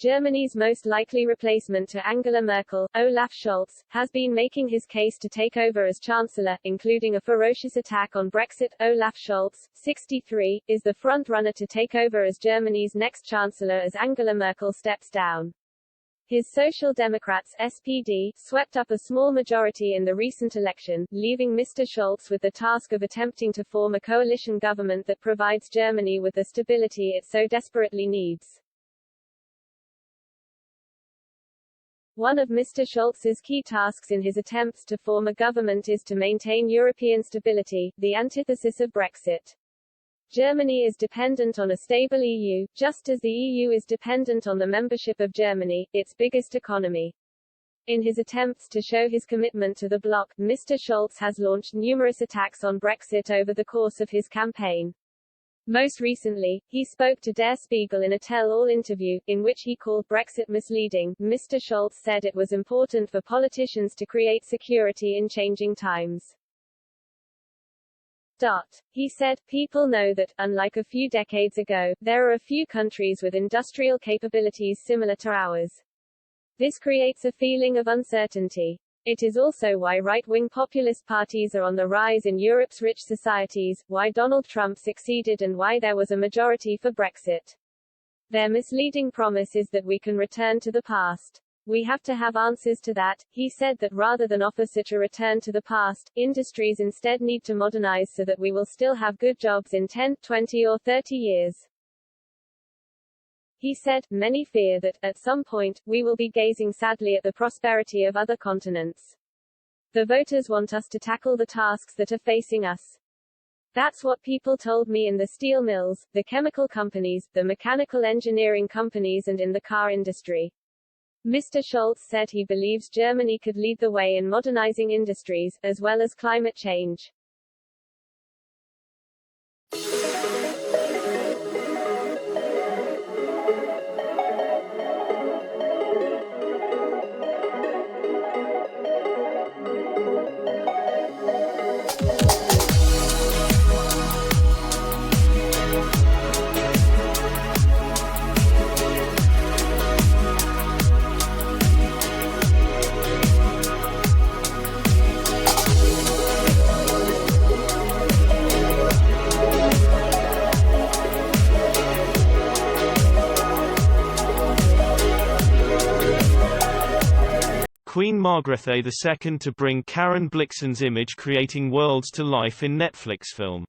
Germany's most likely replacement to Angela Merkel, Olaf Scholz, has been making his case to take over as Chancellor, including a ferocious attack on Brexit. Olaf Scholz, 63, is the front-runner to take over as Germany's next Chancellor as Angela Merkel steps down. His Social Democrats (SPD) swept up a small majority in the recent election, leaving Mr. Scholz with the task of attempting to form a coalition government that provides Germany with the stability it so desperately needs. One of Mr. Scholz's key tasks in his attempts to form a government is to maintain European stability, the antithesis of Brexit. Germany is dependent on a stable EU, just as the EU is dependent on the membership of Germany, its biggest economy. In his attempts to show his commitment to the bloc, Mr. Scholz has launched numerous attacks on Brexit over the course of his campaign. Most recently, he spoke to Der Spiegel in a tell-all interview, in which he called Brexit misleading. Mr. Scholz said it was important for politicians to create security in changing times. He said, people know that, unlike a few decades ago, there are a few countries with industrial capabilities similar to ours. This creates a feeling of uncertainty. It is also why right-wing populist parties are on the rise in Europe's rich societies, why Donald Trump succeeded and why there was a majority for Brexit. Their misleading promise is that we can return to the past. We have to have answers to that. He said that rather than offer such a return to the past, industries instead need to modernize so that we will still have good jobs in 10, 20 or 30 years. He said, many fear that, at some point, we will be gazing sadly at the prosperity of other continents. The voters want us to tackle the tasks that are facing us. That's what people told me in the steel mills, the chemical companies, the mechanical engineering companies and in the car industry. Mr. Scholz said he believes Germany could lead the way in modernizing industries, as well as climate change. Queen Margrethe II to bring Karen Blixen's image creating worlds to life in Netflix film.